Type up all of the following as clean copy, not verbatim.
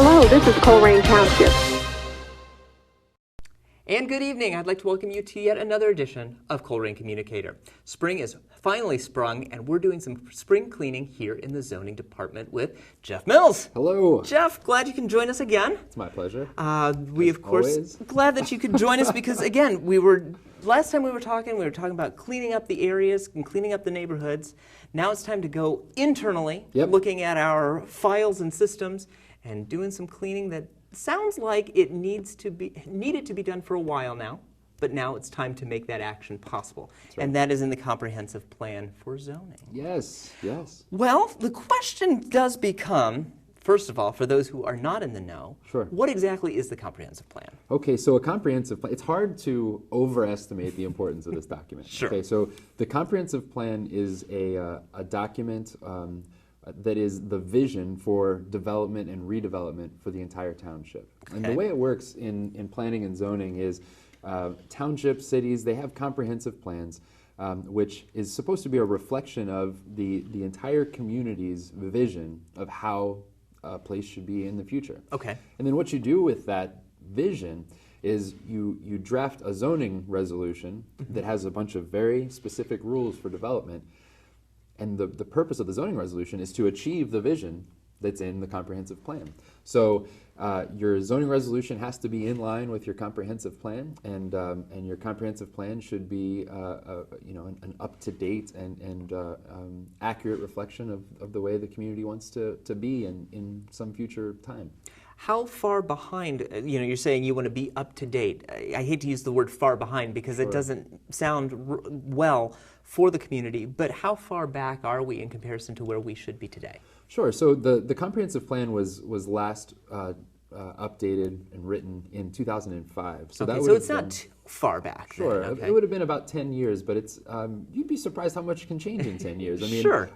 Hello, this is Colerain Township. And good evening. I'd like to welcome you to yet another edition of Colerain Communicator. Spring is finally sprung, and we're doing some spring cleaning here in the zoning department with Jeff Mills. Hello. Jeff, glad you can join us again. It's my pleasure. We, of course, always. glad that you could join us because, again, last time we were talking about cleaning up the areas and cleaning up the neighborhoods. Now it's time to go internally, looking at our files and systems and doing some cleaning that sounds like it needed to be done for a while now, but now it's time to make that action possible. Right. And that is in the comprehensive plan for zoning. Yes, yes. Well, the question does become, first of all, for those who are not in the know, what exactly is the comprehensive plan? Okay, so a comprehensive plan, it's hard to overestimate the importance of this document. Okay, so the comprehensive plan is a document that is the vision for development and redevelopment for the entire township. Okay. And the way it works in planning and zoning is townships, cities, they have comprehensive plans, which is supposed to be a reflection of the entire community's vision of how a place should be in the future. Okay. And then what you do with that vision is you draft a zoning resolution that has a bunch of very specific rules for development. And the purpose of the zoning resolution is to achieve the vision that's in the comprehensive plan. So your zoning resolution has to be in line with your comprehensive plan, and your comprehensive plan should be an up-to-date and accurate reflection of the way the community wants to be in some future time. How far behind, you're saying you want to be up to date. I hate to use the word far behind because it doesn't sound well for the community, but how far back are we in comparison to where we should be today? Sure, so the comprehensive plan was last updated and written in 2005. So okay, so it's not too far back. Sure, then. Okay. It would have been about 10 years, but it's you'd be surprised how much can change in 10 years. I mean, sure.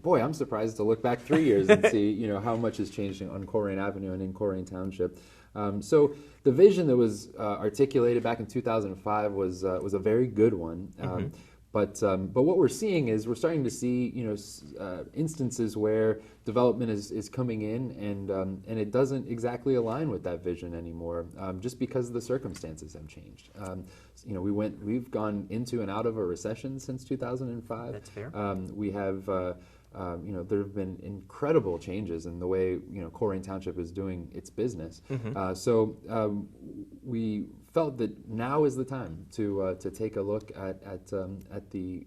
Boy, I'm surprised to look back 3 years and see how much has changed on Colerain Avenue and in Colerain Township. So the vision that was articulated back in 2005 was a very good one. But what we're seeing is we're starting to see instances where development is coming in and it doesn't exactly align with that vision anymore, just because the circumstances have changed. We've gone into and out of a recession since 2005. That's fair. We have. There have been incredible changes in the way Colerain Township is doing its business. So we felt that now is the time to take a look at the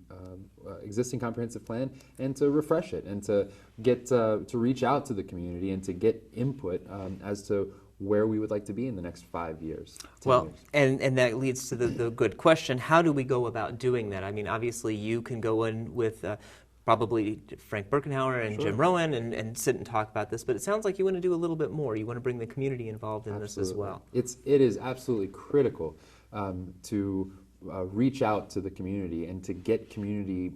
existing comprehensive plan and to refresh it and to get to reach out to the community and to get input as to where we would like to be in the next 5 years. Well, years. And that leads to the good question. How do we go about doing that? I mean, obviously you can go in with probably Frank Birkenhauer and Jim Rowan and sit and talk about this, but it sounds like you want to do a little bit more. You want to bring the community involved in this as well. It is absolutely critical to reach out to the community and to get community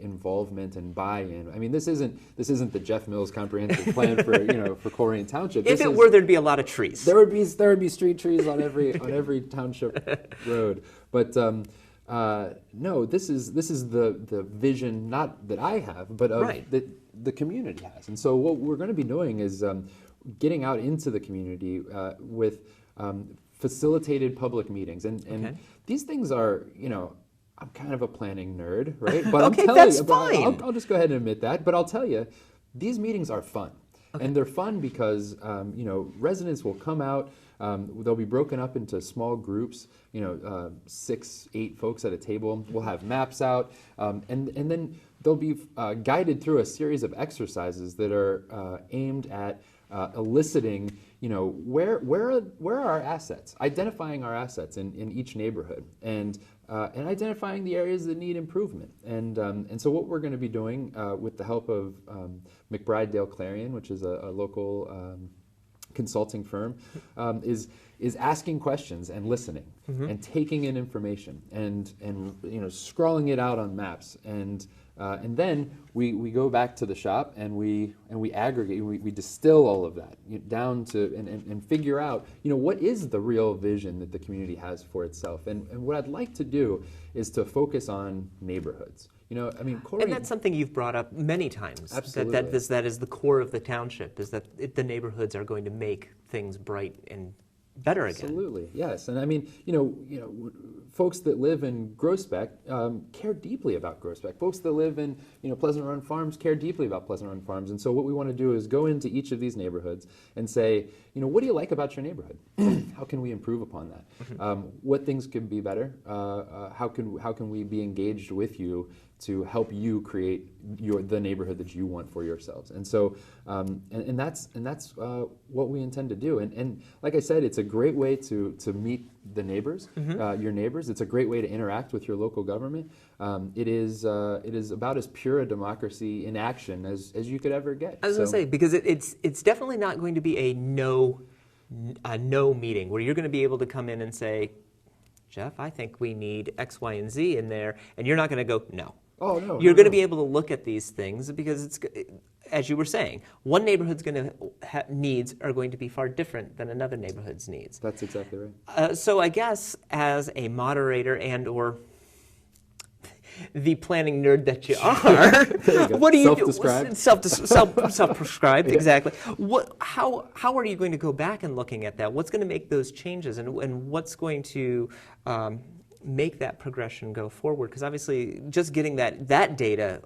involvement and buy-in. I mean, this isn't the Jeff Mills comprehensive plan for for Colerain Township. If it were, there'd be a lot of trees. There would be street trees on every township road, but. No, this is the vision, not that I have, but of that the community has. And so what we're going to be doing is getting out into the community with facilitated public meetings. And these things are, I'm kind of a planning nerd, right? But okay, I'm telling that's you, fine. I'll just go ahead and admit that. But I'll tell you, these meetings are fun. Okay. And they're fun because, residents will come out. They'll be broken up into small groups, 6, 8 folks at a table. We'll have maps out, and then they'll be guided through a series of exercises that are aimed at eliciting, where are our assets, identifying our assets in each neighborhood, and identifying the areas that need improvement. And so what we're going to be doing with the help of McBride Dale Clarion, which is a local consulting firm, is asking questions and listening and taking in information and scrawling it out on maps and then we go back to the shop and we aggregate, we distill all of that down to and figure out what is the real vision that the community has for itself. And what I'd like to do is to focus on neighborhoods. You know, I mean, and that's something you've brought up many times. Absolutely. That is the core of the township, is that the neighborhoods are going to make things bright and better again. Absolutely, yes. And I mean, folks that live in Groesbeck care deeply about Groesbeck. Folks that live in, Pleasant Run Farms care deeply about Pleasant Run Farms. And so what we want to do is go into each of these neighborhoods and say, what do you like about your neighborhood? How can we improve upon that? What things can be better? How can we be engaged with you to help you create the neighborhood that you want for yourselves? And so, and that's what we intend to do. And like I said, it's a great way to meet the neighbors, your neighbors. It's a great way to interact with your local government. It is about as pure a democracy in action as you could ever get. I was going to say, because it's definitely not going to be a no meeting where you're going to be able to come in and say, Jeff, I think we need X, Y, and Z in there, and you're not going to go, no. Oh, no. You're going to be able to look at these things because it's, as you were saying, one neighborhood's going to needs are going to be far different than another neighborhood's needs. That's exactly right. So I guess as a moderator and/or the planning nerd that you are, what do you do? Self-prescribed, exactly. How are you going to go back and looking at that? What's going to make those changes, and what's going to make that progression go forward? Because obviously just getting that data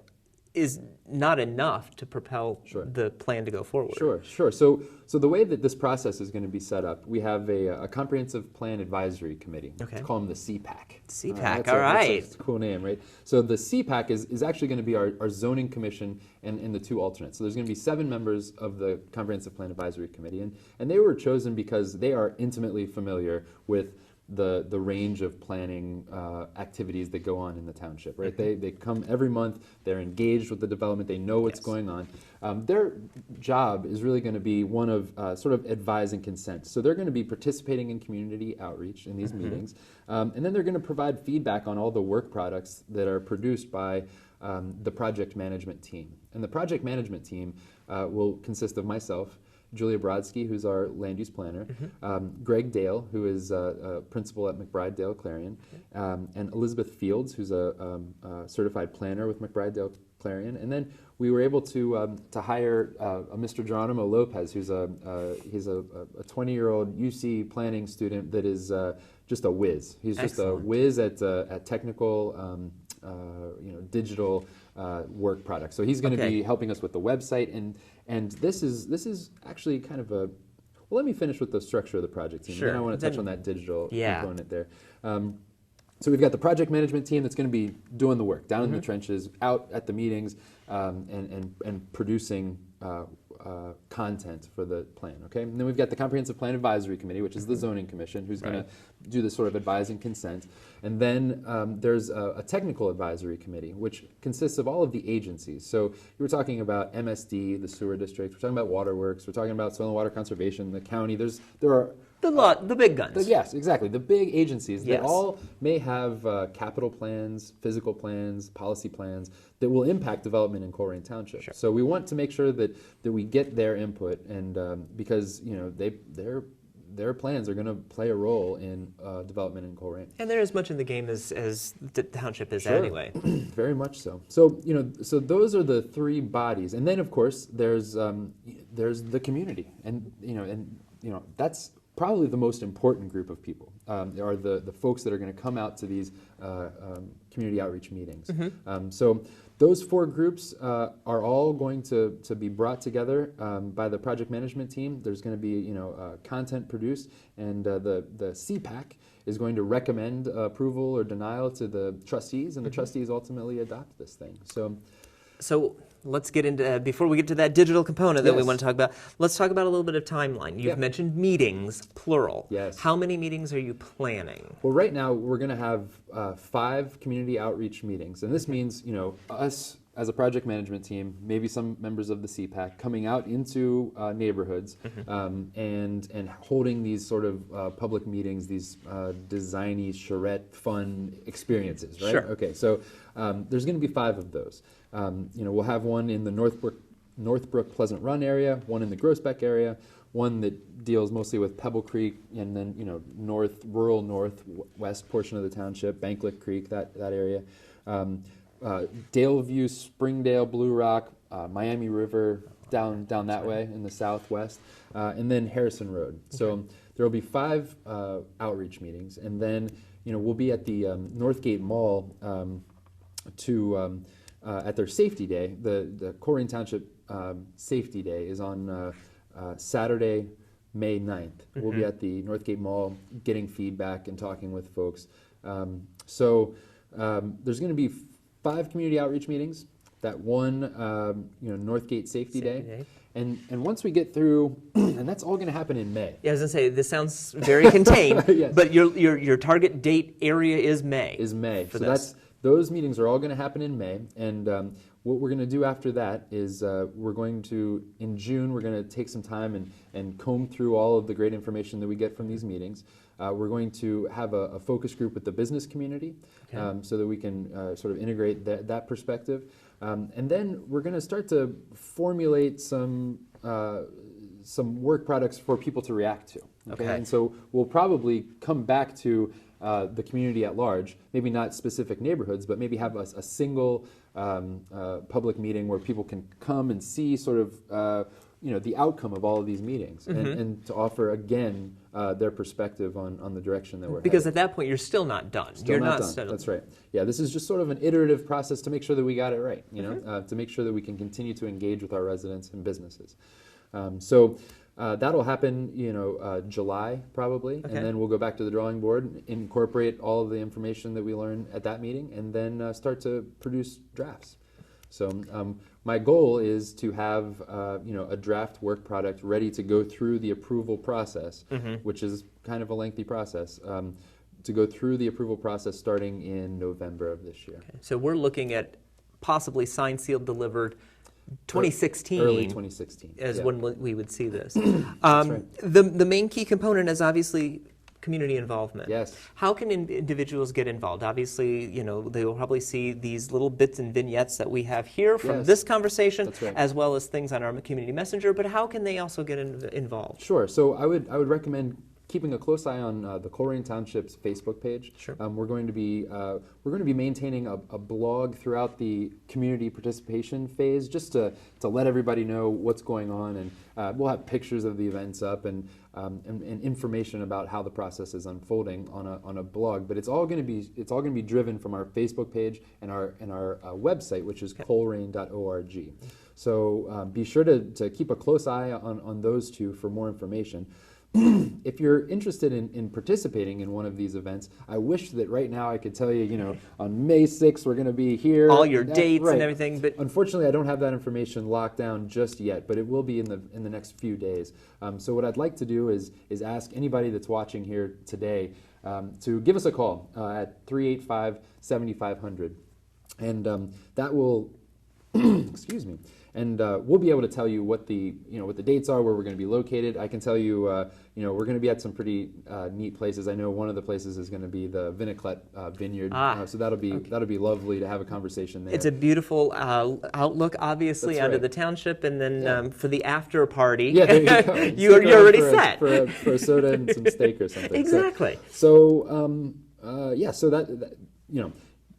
is not enough to propel the plan to go forward. Sure. So the way that this process is going to be set up, we have a comprehensive plan advisory committee. Okay. Let's call them the CPAC. CPAC, all right. That's a cool name, right? So the CPAC is actually going to be our zoning commission and the two alternates. So there's going to be 7 members of the comprehensive plan advisory committee, and they were chosen because they are intimately familiar with the range of planning activities that go on in the township, right? They come every month, they're engaged with the development, they know what's going on. Their job is really going to be one of sort of advise and consent. So they're going to be participating in community outreach in these meetings, and then they're going to provide feedback on all the work products that are produced by the project management team. And the project management team will consist of myself, Julia Brodsky, who's our land use planner, Greg Dale, who is a principal at McBride Dale Clarion, and Elizabeth Fields, who's a certified planner with McBride Dale Clarion. And then we were able to hire a Mr. Geronimo Lopez, who's he's a 20-year-old UC planning student that is just a whiz. He's just a whiz at technical, digital work products. So he's going to be helping us with the website, and this is actually kind of a. Well, let me finish with the structure of the project team. Sure. Then I want to touch on that digital component there. So we've got the project management team that's going to be doing the work down in the trenches, out at the meetings, and producing content for the plan. Okay, and then we've got the comprehensive plan advisory committee, which is the zoning commission, who's going to do this sort of advise and consent. And then there's a technical advisory committee, which consists of all of the agencies. So you were talking about MSD, the sewer district. We're talking about waterworks. We're talking about soil and water conservation, the county. There are the big guns. Yes, exactly. The big agencies that all may have capital plans, physical plans, policy plans that will impact development in Colerain Township. Sure. So we want to make sure that we get their input, and because their plans are going to play a role in development in Colerain. And they're as much in the game as the township is anyway. Very much so. So so those are the 3 bodies, and then of course there's the community, and that's probably the most important group of people. Are the folks that are going to come out to these community outreach meetings. So those 4 groups are all going to be brought together by the project management team. There's going to be content produced, and the CPAC is going to recommend approval or denial to the trustees, and the trustees ultimately adopt this thing. So let's get into, before we get to that digital component that we want to talk about, let's talk about a little bit of timeline. You've mentioned meetings, plural. Yes. How many meetings are you planning? Well, right now we're going to have 5 community outreach meetings, and this means, us as a project management team, maybe some members of the CPAC coming out into neighborhoods and holding these sort of public meetings, these designy, charrette, fun experiences, right? Sure. Okay, so there's going to be 5 of those. We'll have one in the Northbrook Pleasant Run area, one in the Groesbeck area, one that deals mostly with Pebble Creek, and then rural northwest portion of the township, Banklick Creek, that area. Daleview, Springdale, Blue Rock, Miami River, down that way in the southwest, and then Harrison Road. So there will be 5 outreach meetings, and then we'll be at the Northgate Mall at their safety day. The Colerain Township Safety Day is on Saturday, May 9th. We'll be at the Northgate Mall getting feedback and talking with folks. So there's going to be 5 community outreach meetings. That one, Northgate Safety Day. And once we get through, and that's all going to happen in May. Yeah, I was going to say, this sounds very contained, Yes. but your target date area is May. Is May. For So this. those meetings are all going to happen in May. And what we're going to do after that is we're going to, in June, we're going to take some time and comb through all of the great information that we get from these meetings. We're going to have a focus group with the business community so that we can sort of integrate that perspective. And then we're going to start to formulate some work products for people to react to. Okay? And so we'll probably come back to the community at large, maybe not specific neighborhoods, but maybe have a single public meeting where people can come and see sort of the outcome of all of these meetings, and to offer again their perspective on the direction that we're Because headed. at that point, you're still not done. Still you're not done. settled. That's right. Yeah, this is just sort of an iterative process to make sure that we got it right, to make sure that we can continue to engage with our residents and businesses. So that'll happen, July probably, and then we'll go back to the drawing board, incorporate all of the information that we learn at that meeting, and then start to produce drafts. So my goal is to have a draft work product ready to go through the approval process, which is kind of a lengthy process, to go through the approval process starting in November of this year. Okay. So we're looking at possibly signed, sealed, delivered 2016. Early 2016. As when we would see this. right. The main key component is obviously community involvement. Yes. How can individuals get involved? Obviously, they will probably see these little bits and vignettes that we have here from this conversation, That's right. as well as things on our community messenger. But how can they also get involved? Sure. So I would recommend keeping a close eye on the Colerain Township's Facebook page. Sure. We're going to be maintaining a blog throughout the community participation phase, just to let everybody know what's going on, and we'll have pictures of the events up and information about how the process is unfolding on a blog. But it's all going to be driven from our Facebook page and our website, which is colerain.org. So be sure to keep a close eye on those two for more information. If you're interested in participating in one of these events, I wish that right now I could tell you, on May 6th we're going to be here. All your dates and everything. But unfortunately, I don't have that information locked down just yet, but it will be in the next few days. So what I'd like to do is ask anybody that's watching here today to give us a call at 385-7500, and that will excuse me. And we'll be able to tell you what the dates are, where we're going to be located. I can tell you, we're going to be at some pretty neat places. I know one of the places is going to be the Viniclet Vineyard, so that'll be lovely to have a conversation there. it's a beautiful outlook, obviously, That's onto right. the township, and then for the after party, Yeah, there you go. you're already set. For a soda and some steak or something. Exactly. So that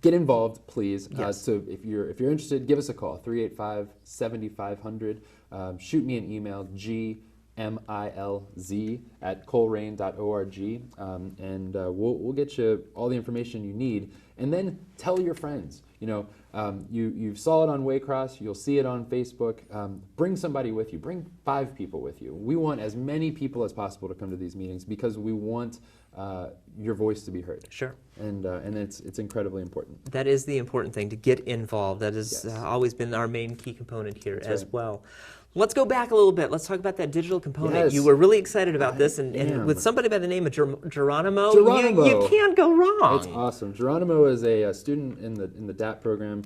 get involved, please. Yes. So if you're interested, give us a call, 385-7500. Shoot me an email, gmilz@colerain.org, and we'll get you all the information you need. And then tell your friends. You saw it on Waycross, you'll see it on Facebook. Bring somebody with you. Bring 5 people with you. We want as many people as possible to come to these meetings because we want your voice to be heard. Sure. And it's incredibly important. That is the important thing, to get involved. That has Yes. always been our main key component here as right. well. Let's go back a little bit. Let's talk about that digital component. Yes. You were really excited about this, and am. with somebody by the name of Geronimo, Geronimo. You can't go wrong. It's awesome. Geronimo is a student in the DAP program.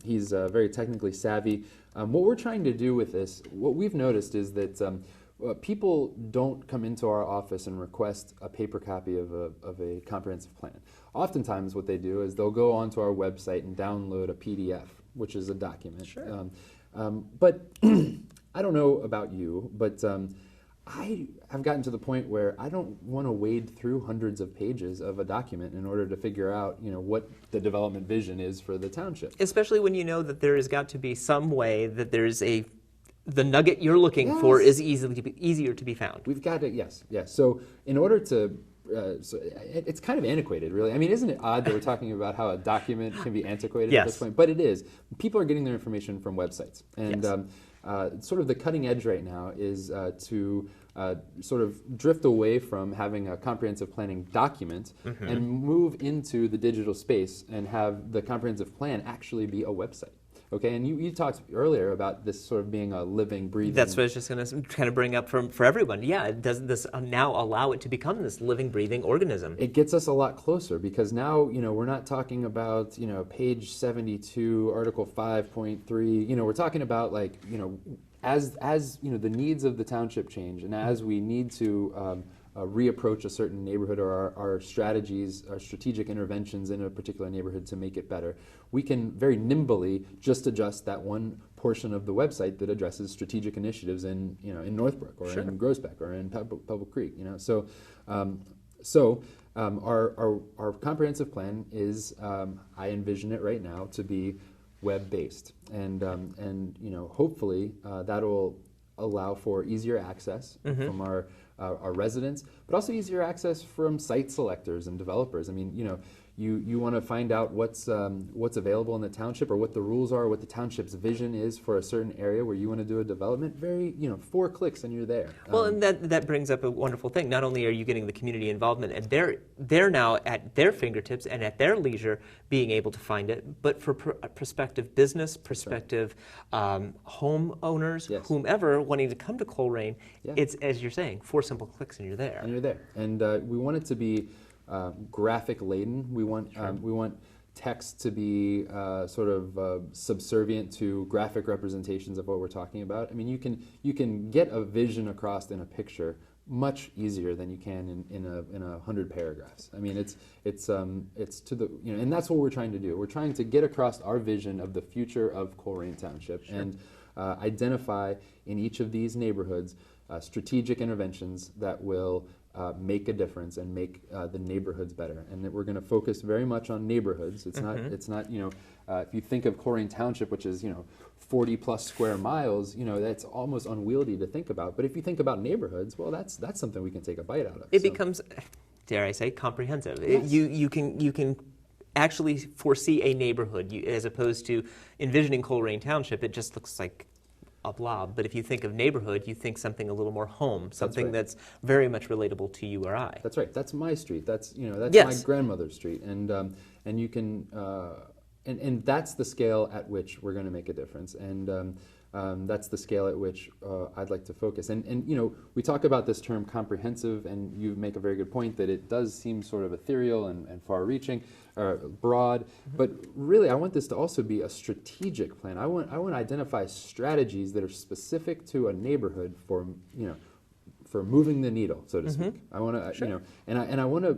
He's very technically savvy. What we're trying to do with this, what we've noticed is that people don't come into our office and request a paper copy of a comprehensive plan. Oftentimes what they do is they'll go onto our website and download a PDF, which is a document. Sure. But I don't know about you, but I have gotten to the point where I don't want to wade through hundreds of pages of a document in order to figure out, what the development vision is for the township. Especially when you know that there has got to be some way that the nugget you're looking for is easier to be found. We've got to, yes. So in order to, it's kind of antiquated, really. I mean, isn't it odd that we're talking about how a document can be antiquated at this point? But it is. People are getting their information from websites. And sort of the cutting edge right now is to sort of drift away from having a comprehensive planning document and move into the digital space and have the comprehensive plan actually be a website. Okay, and you talked earlier about this sort of being a living, breathing. That's what I was just going to kind of bring up for everyone. Yeah, doesn't this now allow it to become this living, breathing organism? It gets us a lot closer because now, we're not talking about, page 72, article 5.3. We're talking about as the needs of the township change and as we need to reapproach a certain neighborhood or our strategies, our strategic interventions in a particular neighborhood to make it better, we can very nimbly just adjust that one portion of the website that addresses strategic initiatives in Northbrook or in Groesbeck or in Pebble Creek. So our comprehensive plan is, I envision it right now to be web-based, and hopefully that will allow for easier access from our residents, but also easier access from site selectors and developers. I mean, you want to find out what's available in the township or what the rules are, what the township's vision is for a certain area where you want to do a development. 4 clicks and you're there. Well, and that brings up a wonderful thing. Not only are you getting the community involvement, and they're now at their fingertips and at their leisure being able to find it, but for prospective business, prospective homeowners, whomever wanting to come to Colerain, it's, as you're saying, 4 simple clicks and you're there. And you're there. And we want it to be graphic laden. We want text to be sort of subservient to graphic representations of what we're talking about. I mean, you can get a vision across in a picture much easier than you can in 100 paragraphs. I mean, it's to the and that's what we're trying to do. We're trying to get across our vision of the future of Colerain Township and identify in each of these neighborhoods strategic interventions that will make a difference and make the neighborhoods better, and that we're going to focus very much on neighborhoods. It's not if you think of Colerain Township, which is 40 plus square miles, that's almost unwieldy to think about. But if you think about neighborhoods, well, that's something we can take a bite out of. It becomes, dare I say, comprehensive. Yes. You can actually foresee a neighborhood as opposed to envisioning Colerain Township. It just looks like a blob, but if you think of neighborhood, you think something a little more home, something that's very much relatable to you or I. That's right. That's my street. That's my grandmother's street, and you can and that's the scale at which we're going to make a difference, and that's the scale at which I'd like to focus. And we talk about this term comprehensive, and you make a very good point that it does seem sort of ethereal and far-reaching, broad. But really, I want this to also be a strategic plan. I want to identify strategies that are specific to a neighborhood for moving the needle, so to speak. I want to and I want to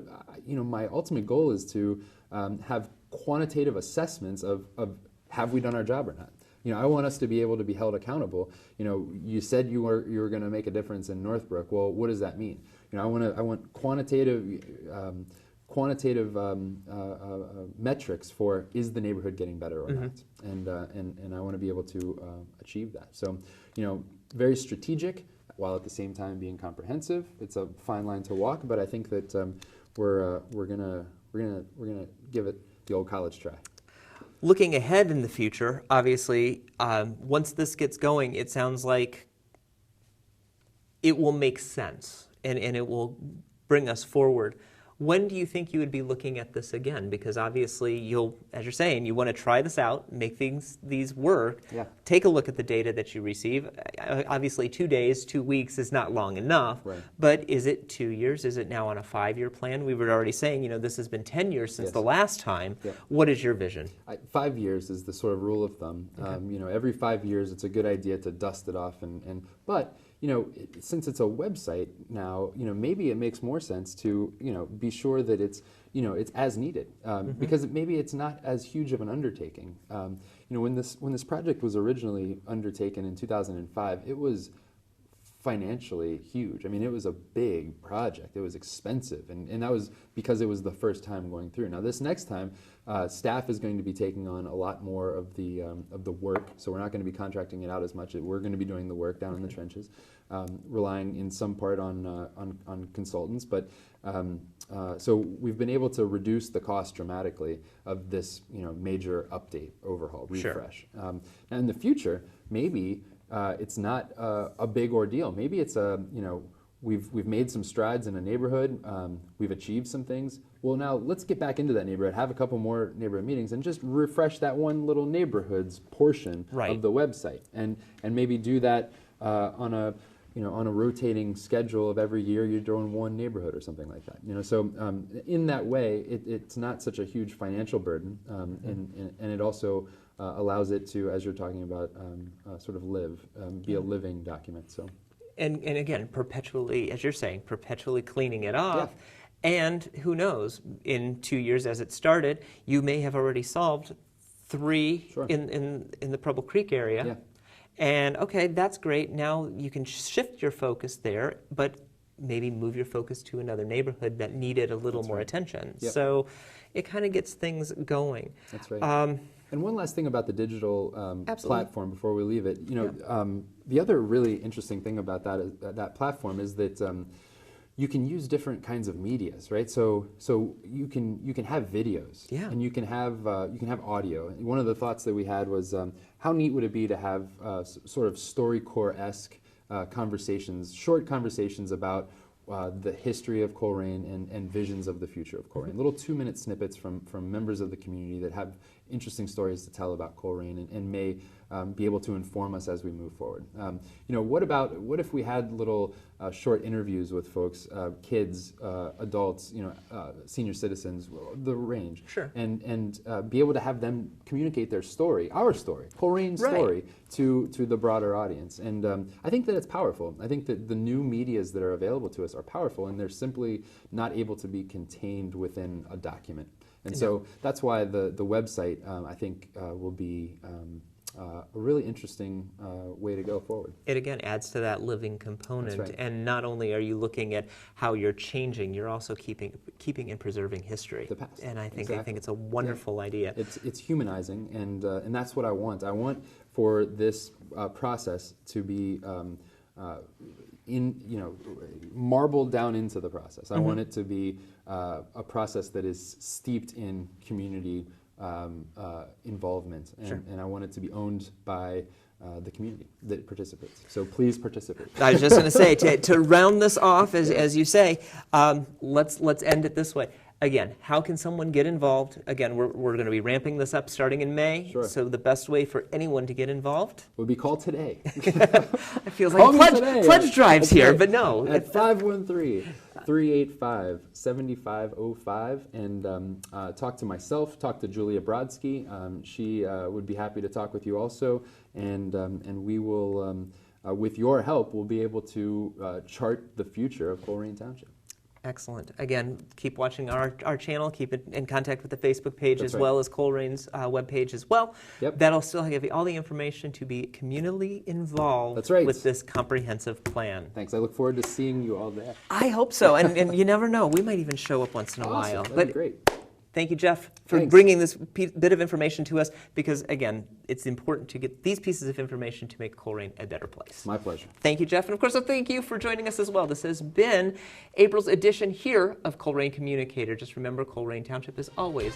my ultimate goal is to have quantitative assessments of have we done our job or not. I want us to be able to be held accountable. You said you were going to make a difference in Northbrook. Well, what does that mean? I want quantitative metrics for is the neighborhood getting better or not, and I want to be able to achieve that. So, very strategic while at the same time being comprehensive. It's a fine line to walk, but I think that we're gonna give it the old college try. Looking ahead in the future, obviously, once this gets going, it sounds like it will make sense and it will bring us forward. When do you think you would be looking at this again? Because obviously you'll, as you're saying, you want to try this out, make these work, take a look at the data that you receive. Obviously 2 days, 2 weeks is not long enough, but is it 2 years? Is it now on a 5-year plan? We were already saying, this has been 10 years since the last time. What is your vision? 5 years is the sort of rule of thumb. Every 5 years it's a good idea to dust it off, but since it's a website now, maybe it makes more sense to, be sure that it's as needed, because maybe it's not as huge of an undertaking. When this project was originally undertaken in 2005, it was financially huge. I mean, it was a big project. It was expensive, and that was because it was the first time going through. Now, this next time, staff is going to be taking on a lot more of the work, so we're not going to be contracting it out as much. We're going to be doing the work down in the trenches, relying in some part on consultants. But so we've been able to reduce the cost dramatically of this major update, overhaul, refresh. Sure. Now, in the future, maybe it's not a big ordeal. Maybe it's we've made some strides in a neighborhood. We've achieved some things. Well, now let's get back into that neighborhood, have a couple more neighborhood meetings, and just refresh that one little neighborhood's portion of the website, and maybe do that on a rotating schedule of every year. You're doing one neighborhood or something like that. So in that way, it's not such a huge financial burden, and it also allows it to, as you're talking about, sort of be a living document. So. And again, perpetually, as you're saying, perpetually cleaning it off. Yeah. And who knows, in 2 years as it started, you may have already solved 3 in the Preble Creek area. Yeah. And okay, that's great. Now you can shift your focus there, but maybe move your focus to another neighborhood that needed a little more attention. Yep. So it kind of gets things going. That's right. And one last thing about the digital platform before we leave it. The other really interesting thing about that platform is that you can use different kinds of medias, right? So you can have videos, and you can have audio. And one of the thoughts that we had was how neat would it be to have sort of StoryCorps-esque conversations, short conversations about the history of Colerain and visions of the future of Colerain. Little 2-minute snippets from members of the community that have interesting stories to tell about Colerain and may be able to inform us as we move forward. What if we had little short interviews with folks, kids, adults, senior citizens, the range, and be able to have them communicate their story, our story, Colerain's story, to the broader audience. And I think that it's powerful. I think that the new medias that are available to us are powerful, and they're simply not able to be contained within a document. And so that's why the website, I think, will be a really interesting way to go forward. It again adds to that living component, and not only are you looking at how you're changing, you're also keeping and preserving history. The past. And I think it's a wonderful idea. It's humanizing, and that's what I want. I want for this process to be marbled down into the process. I want it to be a process that is steeped in community involvement, and I want it to be owned by the community that participates. So please participate. I was just going to say, to round this off, as you say, let's end it this way. Again, how can someone get involved? Again, we're going to be ramping this up starting in May. Sure. So the best way for anyone to get involved would be call today. It feels like pledge drives here, but no. At 513-385-7505, and talk to myself, talk to Julia Brodsky. She would be happy to talk with you also, and we will, with your help, we'll be able to chart the future of Colerain Township. Excellent. Again, keep watching our channel. Keep in contact with the Facebook page as well as Colerain's webpage as well. Yep. That'll still give you all the information to be communally involved with this comprehensive plan. Thanks. I look forward to seeing you all there. I hope so. And you never know. We might even show up once in a while. That'd be great. Thank you, Jeff, for bringing this bit of information to us, because, again, it's important to get these pieces of information to make Colerain a better place. My pleasure. Thank you, Jeff. And, of course, thank you for joining us as well. This has been April's edition here of Colerain Communicator. Just remember, Colerain Township is always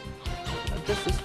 just as